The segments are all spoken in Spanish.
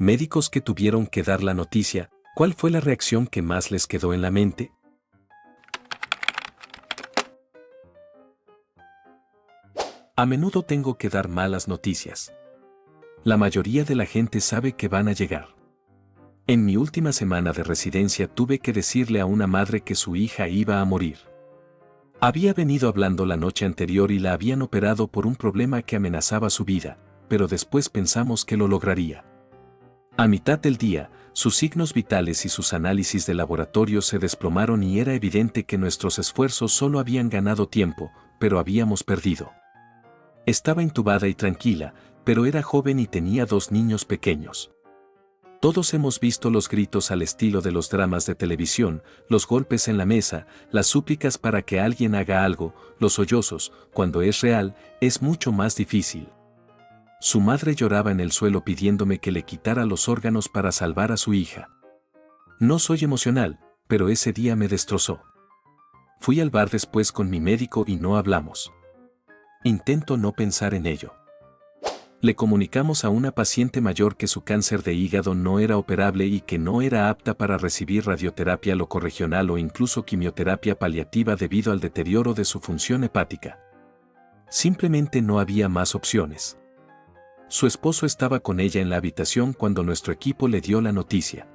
Médicos que tuvieron que dar la noticia, ¿cuál fue la reacción que más les quedó en la mente? A menudo tengo que dar malas noticias. La mayoría de la gente sabe que van a llegar. En mi última semana de residencia tuve que decirle a una madre que su hija iba a morir. Había venido hablando la noche anterior y la habían operado por un problema que amenazaba su vida, pero después pensamos que lo lograría. A mitad del día, sus signos vitales y sus análisis de laboratorio se desplomaron y era evidente que nuestros esfuerzos solo habían ganado tiempo, pero habíamos perdido. Estaba intubada y tranquila, pero era joven y tenía 2 niños pequeños. Todos hemos visto los gritos al estilo de los dramas de televisión, los golpes en la mesa, las súplicas para que alguien haga algo, los sollozos. Cuando es real, es mucho más difícil. Su madre lloraba en el suelo pidiéndome que le quitara los órganos para salvar a su hija. No soy emocional, pero ese día me destrozó. Fui al bar después con mi médico y no hablamos. Intento no pensar en ello. Le comunicamos a una paciente mayor que su cáncer de hígado no era operable y que no era apta para recibir radioterapia locorregional o incluso quimioterapia paliativa debido al deterioro de su función hepática. Simplemente no había más opciones. Su esposo estaba con ella en la habitación cuando nuestro equipo le dio la noticia.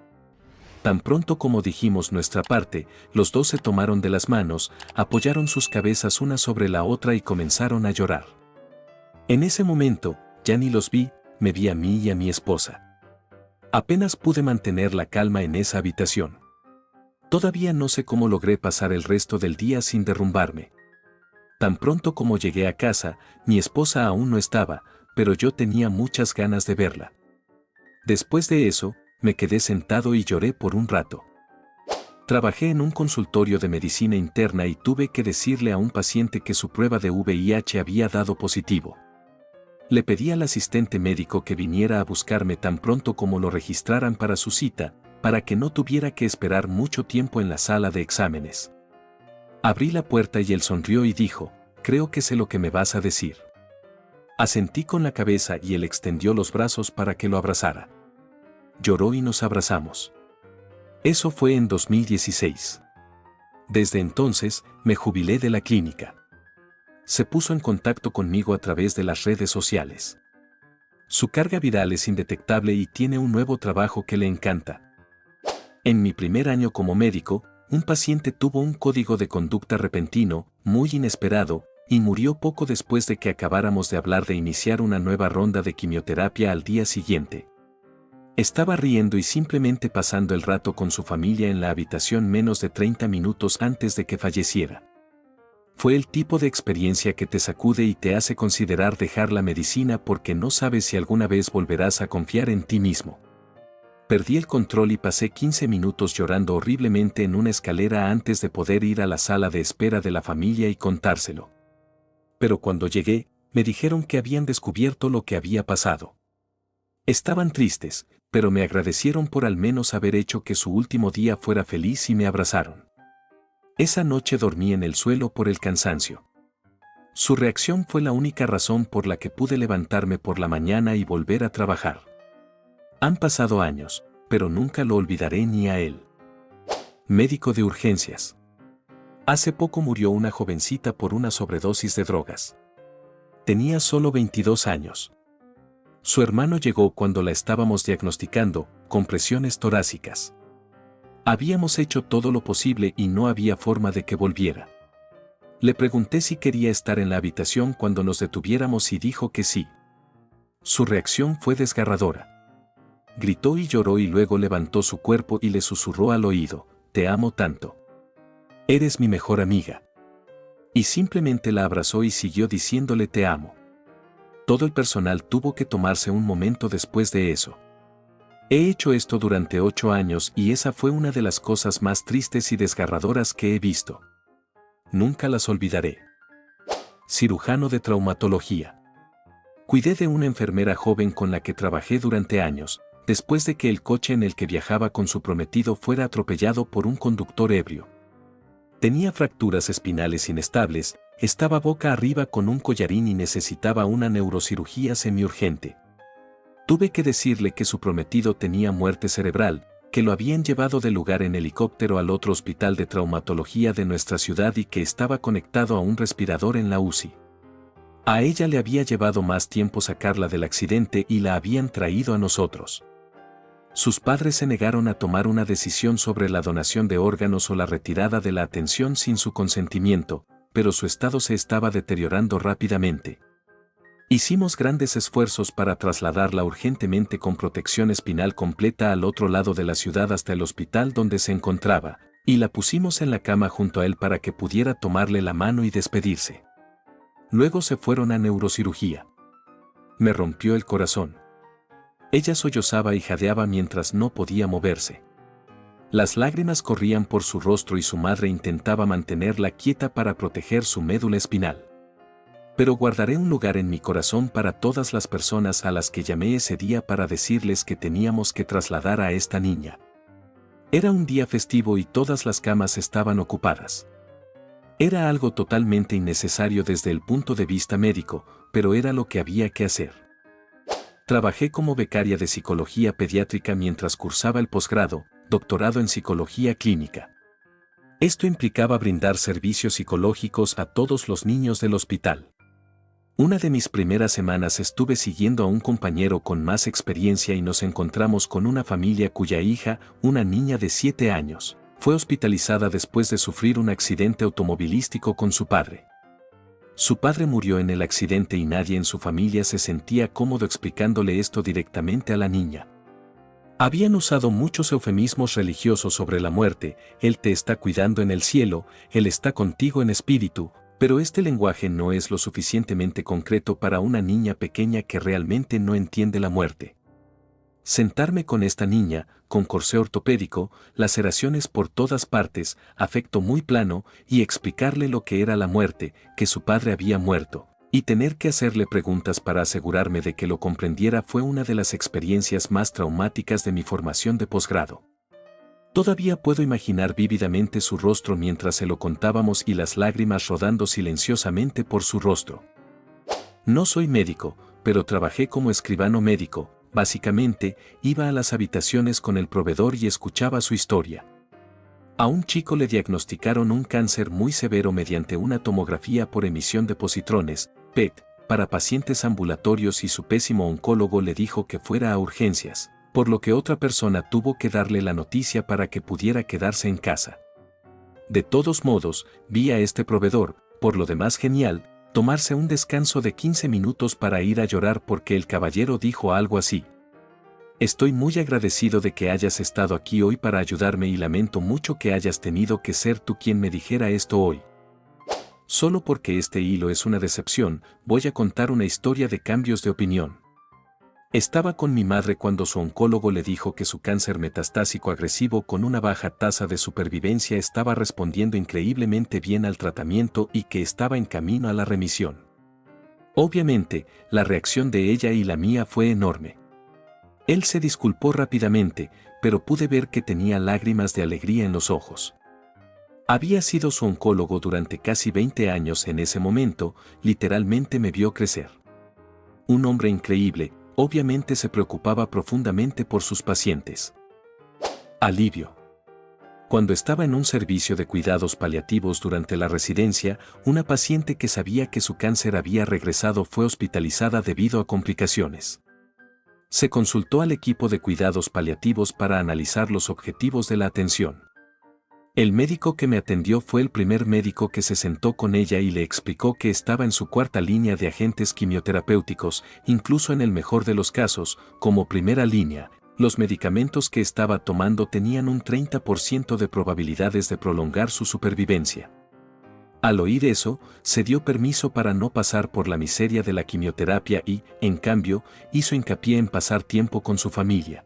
Tan pronto como dijimos nuestra parte, los dos se tomaron de las manos, apoyaron sus cabezas una sobre la otra y comenzaron a llorar. En ese momento, ya ni los vi, me vi a mí y a mi esposa. Apenas pude mantener la calma en esa habitación. Todavía no sé cómo logré pasar el resto del día sin derrumbarme. Tan pronto como llegué a casa, mi esposa aún no estaba, pero yo tenía muchas ganas de verla. Después de eso, me quedé sentado y lloré por un rato. Trabajé en un consultorio de medicina interna y tuve que decirle a un paciente que su prueba de VIH había dado positivo. Le pedí al asistente médico que viniera a buscarme tan pronto como lo registraran para su cita, para que no tuviera que esperar mucho tiempo en la sala de exámenes. Abrí la puerta y él sonrió y dijo, «Creo que sé lo que me vas a decir». Asentí con la cabeza y él extendió los brazos para que lo abrazara. Lloró y nos abrazamos. Eso fue en 2016. Desde entonces, me jubilé de la clínica. Se puso en contacto conmigo a través de las redes sociales. Su carga viral es indetectable y tiene un nuevo trabajo que le encanta. En mi primer año como médico, un paciente tuvo un código de conducta repentino, muy inesperado, y murió poco después de que acabáramos de hablar de iniciar una nueva ronda de quimioterapia al día siguiente. Estaba riendo y simplemente pasando el rato con su familia en la habitación menos de 30 minutos antes de que falleciera. Fue el tipo de experiencia que te sacude y te hace considerar dejar la medicina porque no sabes si alguna vez volverás a confiar en ti mismo. Perdí el control y pasé 15 minutos llorando horriblemente en una escalera antes de poder ir a la sala de espera de la familia y contárselo. Pero cuando llegué, me dijeron que habían descubierto lo que había pasado. Estaban tristes, pero me agradecieron por al menos haber hecho que su último día fuera feliz y me abrazaron. Esa noche dormí en el suelo por el cansancio. Su reacción fue la única razón por la que pude levantarme por la mañana y volver a trabajar. Han pasado años, pero nunca lo olvidaré ni a él. Médico de urgencias. Hace poco murió una jovencita por una sobredosis de drogas. Tenía solo 22 años. Su hermano llegó cuando la estábamos diagnosticando, con presiones torácicas. Habíamos hecho todo lo posible y no había forma de que volviera. Le pregunté si quería estar en la habitación cuando nos detuviéramos y dijo que sí. Su reacción fue desgarradora. Gritó y lloró y luego levantó su cuerpo y le susurró al oído, «Te amo tanto. Eres mi mejor amiga». Y simplemente la abrazó y siguió diciéndole «Te amo». Todo el personal tuvo que tomarse un momento después de eso. He hecho esto durante 8 años y esa fue una de las cosas más tristes y desgarradoras que he visto. Nunca las olvidaré. Cirujano de traumatología. Cuidé de una enfermera joven con la que trabajé durante años, después de que el coche en el que viajaba con su prometido fuera atropellado por un conductor ebrio. Tenía fracturas espinales inestables, estaba boca arriba con un collarín y necesitaba una neurocirugía semiurgente. Tuve que decirle que su prometido tenía muerte cerebral, que lo habían llevado del lugar en helicóptero al otro hospital de traumatología de nuestra ciudad y que estaba conectado a un respirador en la UCI. A ella le había llevado más tiempo sacarla del accidente y la habían traído a nosotros. Sus padres se negaron a tomar una decisión sobre la donación de órganos o la retirada de la atención sin su consentimiento, pero su estado se estaba deteriorando rápidamente. Hicimos grandes esfuerzos para trasladarla urgentemente con protección espinal completa al otro lado de la ciudad hasta el hospital donde se encontraba, y la pusimos en la cama junto a él para que pudiera tomarle la mano y despedirse. Luego se fueron a neurocirugía. Me rompió el corazón. Ella sollozaba y jadeaba mientras no podía moverse. Las lágrimas corrían por su rostro y su madre intentaba mantenerla quieta para proteger su médula espinal. Pero guardaré un lugar en mi corazón para todas las personas a las que llamé ese día para decirles que teníamos que trasladar a esta niña. Era un día festivo y todas las camas estaban ocupadas. Era algo totalmente innecesario desde el punto de vista médico, pero era lo que había que hacer. Trabajé como becaria de psicología pediátrica mientras cursaba el posgrado, doctorado en psicología clínica. Esto implicaba brindar servicios psicológicos a todos los niños del hospital. Una de mis primeras semanas estuve siguiendo a un compañero con más experiencia y nos encontramos con una familia cuya hija, una niña de 7 años, fue hospitalizada después de sufrir un accidente automovilístico con su padre. Su padre murió en el accidente y nadie en su familia se sentía cómodo explicándole esto directamente a la niña. Habían usado muchos eufemismos religiosos sobre la muerte: Él te está cuidando en el cielo, Él está contigo en espíritu, pero este lenguaje no es lo suficientemente concreto para una niña pequeña que realmente no entiende la muerte. Sentarme con esta niña, con corsé ortopédico, laceraciones por todas partes, afecto muy plano, y explicarle lo que era la muerte, que su padre había muerto, y tener que hacerle preguntas para asegurarme de que lo comprendiera fue una de las experiencias más traumáticas de mi formación de posgrado. Todavía puedo imaginar vívidamente su rostro mientras se lo contábamos y las lágrimas rodando silenciosamente por su rostro. No soy médico, pero trabajé como escribano médico. Básicamente, iba a las habitaciones con el proveedor y escuchaba su historia. A un chico le diagnosticaron un cáncer muy severo mediante una tomografía por emisión de positrones, PET, para pacientes ambulatorios y su pésimo oncólogo le dijo que fuera a urgencias, por lo que otra persona tuvo que darle la noticia para que pudiera quedarse en casa. De todos modos, vi a este proveedor, por lo demás genial, tomarse un descanso de 15 minutos para ir a llorar porque el caballero dijo algo así: estoy muy agradecido de que hayas estado aquí hoy para ayudarme y lamento mucho que hayas tenido que ser tú quien me dijera esto hoy. Solo porque este hilo es una decepción, voy a contar una historia de cambios de opinión. Estaba con mi madre cuando su oncólogo le dijo que su cáncer metastásico agresivo con una baja tasa de supervivencia estaba respondiendo increíblemente bien al tratamiento y que estaba en camino a la remisión. Obviamente, la reacción de ella y la mía fue enorme. Él se disculpó rápidamente, pero pude ver que tenía lágrimas de alegría en los ojos. Había sido su oncólogo durante casi 20 años en ese momento, literalmente me vio crecer. Un hombre increíble. Obviamente se preocupaba profundamente por sus pacientes. Alivio. Cuando estaba en un servicio de cuidados paliativos durante la residencia, una paciente que sabía que su cáncer había regresado fue hospitalizada debido a complicaciones. Se consultó al equipo de cuidados paliativos para analizar los objetivos de la atención. El médico que me atendió fue el primer médico que se sentó con ella y le explicó que estaba en su cuarta línea de agentes quimioterapéuticos, incluso en el mejor de los casos, como primera línea, los medicamentos que estaba tomando tenían un 30% de probabilidades de prolongar su supervivencia. Al oír eso, se dio permiso para no pasar por la miseria de la quimioterapia y, en cambio, hizo hincapié en pasar tiempo con su familia.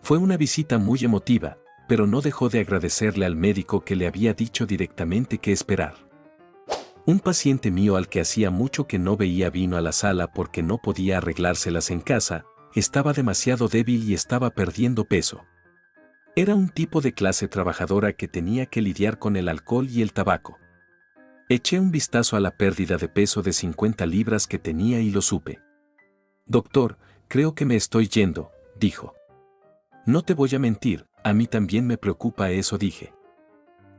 Fue una visita muy emotiva, pero no dejó de agradecerle al médico que le había dicho directamente qué esperar. Un paciente mío al que hacía mucho que no veía vino a la sala porque no podía arreglárselas en casa, estaba demasiado débil y estaba perdiendo peso. Era un tipo de clase trabajadora que tenía que lidiar con el alcohol y el tabaco. Eché un vistazo a la pérdida de peso de 50 libras que tenía y lo supe. Doctor, Creo que me estoy yendo, dijo. No te voy a mentir, a mí también me preocupa eso, dije.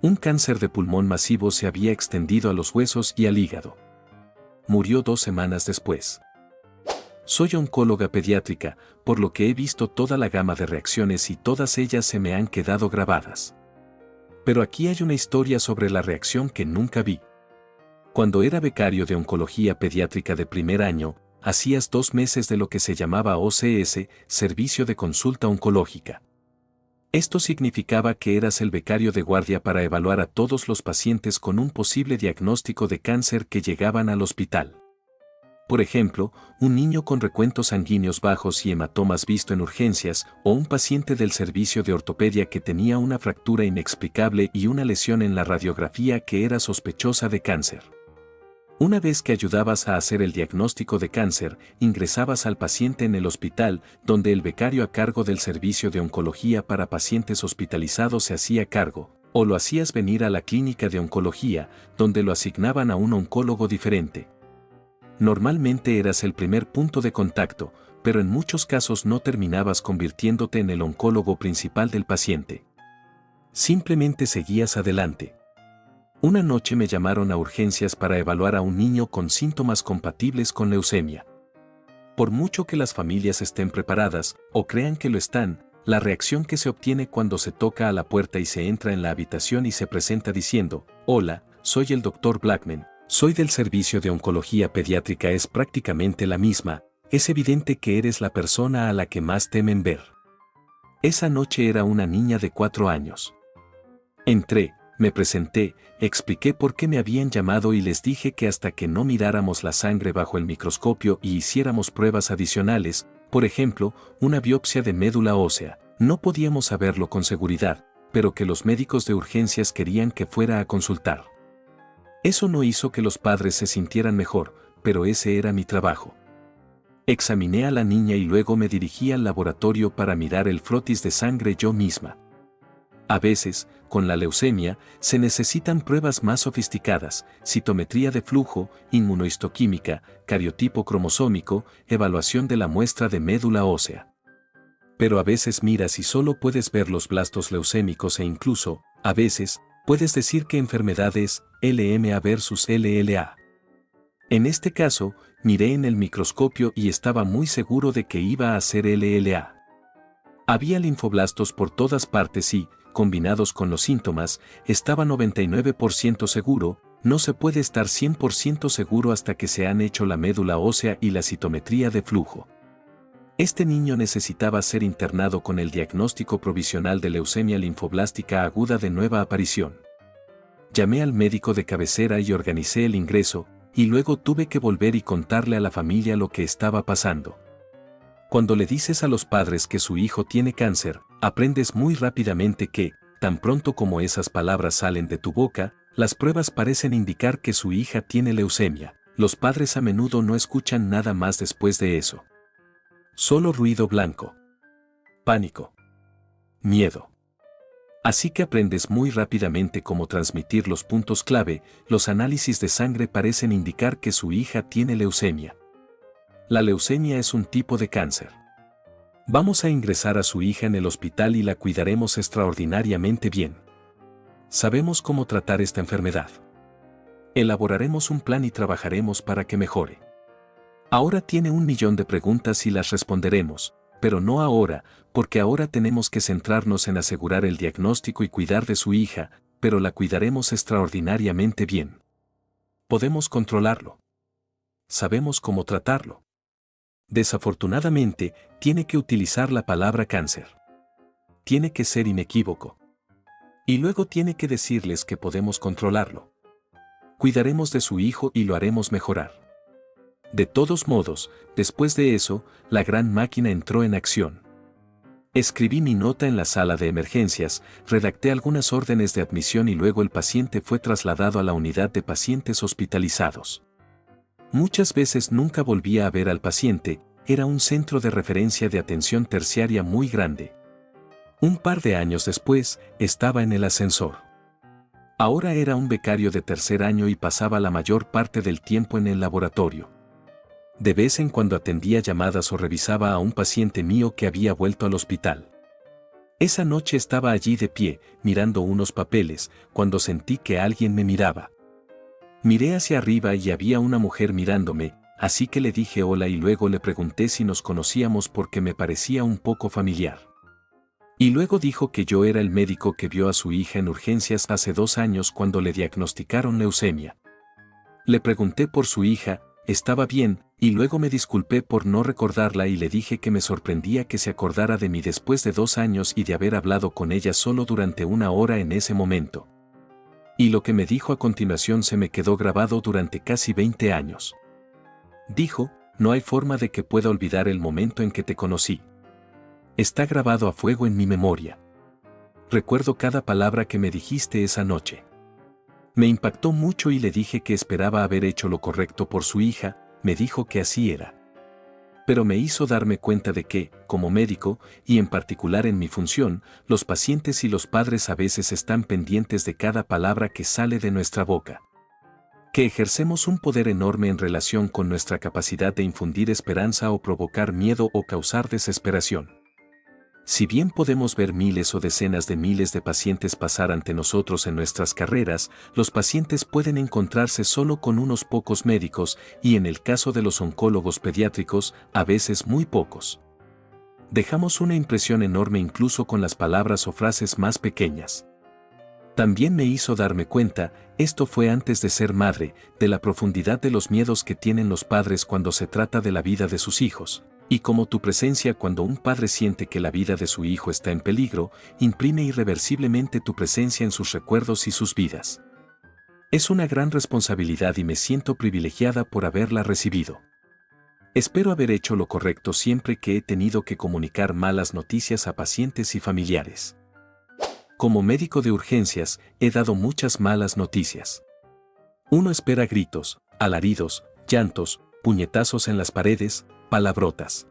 Un cáncer de pulmón masivo se había extendido a los huesos y al hígado. Murió 2 semanas después. Soy oncóloga pediátrica, por lo que he visto toda la gama de reacciones y todas ellas se me han quedado grabadas. Pero aquí hay una historia sobre la reacción que nunca vi. Cuando era becario de oncología pediátrica de primer año, hacías 2 meses de lo que se llamaba OCS, Servicio de Consulta Oncológica. Esto significaba que eras el becario de guardia para evaluar a todos los pacientes con un posible diagnóstico de cáncer que llegaban al hospital. Por ejemplo, un niño con recuentos sanguíneos bajos y hematomas visto en urgencias, o un paciente del servicio de ortopedia que tenía una fractura inexplicable y una lesión en la radiografía que era sospechosa de cáncer. Una vez que ayudabas a hacer el diagnóstico de cáncer, ingresabas al paciente en el hospital, donde el becario a cargo del servicio de oncología para pacientes hospitalizados se hacía cargo, o lo hacías venir a la clínica de oncología, donde lo asignaban a un oncólogo diferente. Normalmente eras el primer punto de contacto, pero en muchos casos no terminabas convirtiéndote en el oncólogo principal del paciente. Simplemente seguías adelante. Una noche me llamaron a urgencias para evaluar a un niño con síntomas compatibles con leucemia. Por mucho que las familias estén preparadas, o crean que lo están, la reacción que se obtiene cuando se toca a la puerta y se entra en la habitación y se presenta diciendo, «Hola, soy el Dr. Blackman, soy del servicio de oncología pediátrica» es prácticamente la misma. Es evidente que eres la persona a la que más temen ver. Esa noche era una niña de 4 años. Entré, me presenté, expliqué por qué me habían llamado y les dije que hasta que no miráramos la sangre bajo el microscopio y hiciéramos pruebas adicionales, por ejemplo, una biopsia de médula ósea, no podíamos saberlo con seguridad, pero que los médicos de urgencias querían que fuera a consultar. Eso no hizo que los padres se sintieran mejor, pero ese era mi trabajo. Examiné a la niña y luego me dirigí al laboratorio para mirar el frotis de sangre yo misma. A veces, con la leucemia, se necesitan pruebas más sofisticadas, citometría de flujo, inmunohistoquímica, cariotipo cromosómico, evaluación de la muestra de médula ósea. Pero a veces miras y solo puedes ver los blastos leucémicos e incluso, a veces, puedes decir qué enfermedad es LMA versus LLA. En este caso, miré en el microscopio y estaba muy seguro de que iba a ser LLA. Había linfoblastos por todas partes y, combinados con los síntomas, estaba 99% seguro. No se puede estar 100% seguro hasta que se han hecho la médula ósea y la citometría de flujo. Este niño necesitaba ser internado con el diagnóstico provisional de leucemia linfoblástica aguda de nueva aparición. Llamé al médico de cabecera y organicé el ingreso, y luego tuve que volver y contarle a la familia lo que estaba pasando. Cuando le dices a los padres que su hijo tiene cáncer, aprendes muy rápidamente que, tan pronto como esas palabras salen de tu boca, las pruebas parecen indicar que su hija tiene leucemia. Los padres a menudo no escuchan nada más después de eso. Solo ruido blanco. Pánico. Miedo. Así que aprendes muy rápidamente cómo transmitir los puntos clave. Los análisis de sangre parecen indicar que su hija tiene leucemia. La leucemia es un tipo de cáncer. Vamos a ingresar a su hija en el hospital y la cuidaremos extraordinariamente bien. Sabemos cómo tratar esta enfermedad. Elaboraremos un plan y trabajaremos para que mejore. Ahora tiene 1.000.000 de preguntas y las responderemos, pero no ahora, porque ahora tenemos que centrarnos en asegurar el diagnóstico y cuidar de su hija, pero la cuidaremos extraordinariamente bien. Podemos controlarlo. Sabemos cómo tratarlo. Desafortunadamente, tiene que utilizar la palabra cáncer. Tiene que ser inequívoco. Y luego tiene que decirles que podemos controlarlo. Cuidaremos de su hijo y lo haremos mejorar. De todos modos, después de eso, la gran máquina entró en acción. Escribí mi nota en la sala de emergencias, redacté algunas órdenes de admisión y luego el paciente fue trasladado a la unidad de pacientes hospitalizados. Muchas veces nunca volvía a ver al paciente, era un centro de referencia de atención terciaria muy grande. Un par de años después, estaba en el ascensor. Ahora era un becario de tercer año y pasaba la mayor parte del tiempo en el laboratorio. De vez en cuando atendía llamadas o revisaba a un paciente mío que había vuelto al hospital. Esa noche estaba allí de pie, mirando unos papeles, cuando sentí que alguien me miraba. Miré hacia arriba y había una mujer mirándome, así que le dije hola y luego le pregunté si nos conocíamos porque me parecía un poco familiar. Y luego dijo que yo era el médico que vio a su hija en urgencias hace 2 años cuando le diagnosticaron leucemia. Le pregunté por su hija, estaba bien, y luego me disculpé por no recordarla y le dije que me sorprendía que se acordara de mí después de 2 años y de haber hablado con ella solo durante 1 hora en ese momento. Y lo que me dijo a continuación se me quedó grabado durante casi 20 años. Dijo, no hay forma de que pueda olvidar el momento en que te conocí. Está grabado a fuego en mi memoria. Recuerdo cada palabra que me dijiste esa noche. Me impactó mucho y le dije que esperaba haber hecho lo correcto por su hija, me dijo que así era. Pero me hizo darme cuenta de que, como médico, y en particular en mi función, los pacientes y los padres a veces están pendientes de cada palabra que sale de nuestra boca. Que ejercemos un poder enorme en relación con nuestra capacidad de infundir esperanza o provocar miedo o causar desesperación. Si bien podemos ver miles o decenas de miles de pacientes pasar ante nosotros en nuestras carreras, los pacientes pueden encontrarse solo con unos pocos médicos y en el caso de los oncólogos pediátricos, a veces muy pocos. Dejamos una impresión enorme incluso con las palabras o frases más pequeñas. También me hizo darme cuenta, esto fue antes de ser madre, de la profundidad de los miedos que tienen los padres cuando se trata de la vida de sus hijos. Y como tu presencia cuando un padre siente que la vida de su hijo está en peligro, imprime irreversiblemente tu presencia en sus recuerdos y sus vidas. Es una gran responsabilidad y me siento privilegiada por haberla recibido. Espero haber hecho lo correcto siempre que he tenido que comunicar malas noticias a pacientes y familiares. Como médico de urgencias, he dado muchas malas noticias. Uno espera gritos, alaridos, llantos, puñetazos en las paredes, palabrotas.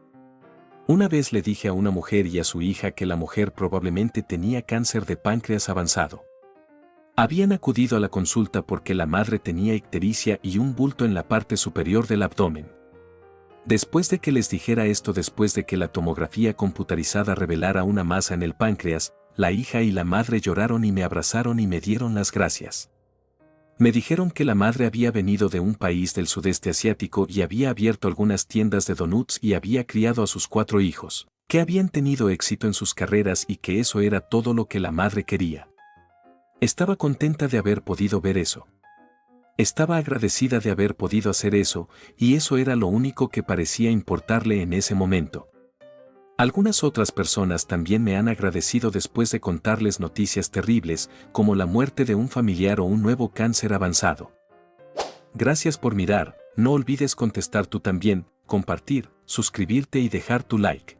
Una vez le dije a una mujer y a su hija que la mujer probablemente tenía cáncer de páncreas avanzado. Habían acudido a la consulta porque la madre tenía ictericia y un bulto en la parte superior del abdomen. Después de que les dijera esto, después de que la tomografía computarizada revelara una masa en el páncreas, la hija y la madre lloraron y me abrazaron y me dieron las gracias. Me dijeron que la madre había venido de un país del sudeste asiático y había abierto algunas tiendas de donuts y había criado a sus 4 hijos, que habían tenido éxito en sus carreras y que eso era todo lo que la madre quería. Estaba contenta de haber podido ver eso. Estaba agradecida de haber podido hacer eso, y eso era lo único que parecía importarle en ese momento. Algunas otras personas también me han agradecido después de contarles noticias terribles, como la muerte de un familiar o un nuevo cáncer avanzado. Gracias por mirar, no olvides contestar tú también, compartir, suscribirte y dejar tu like.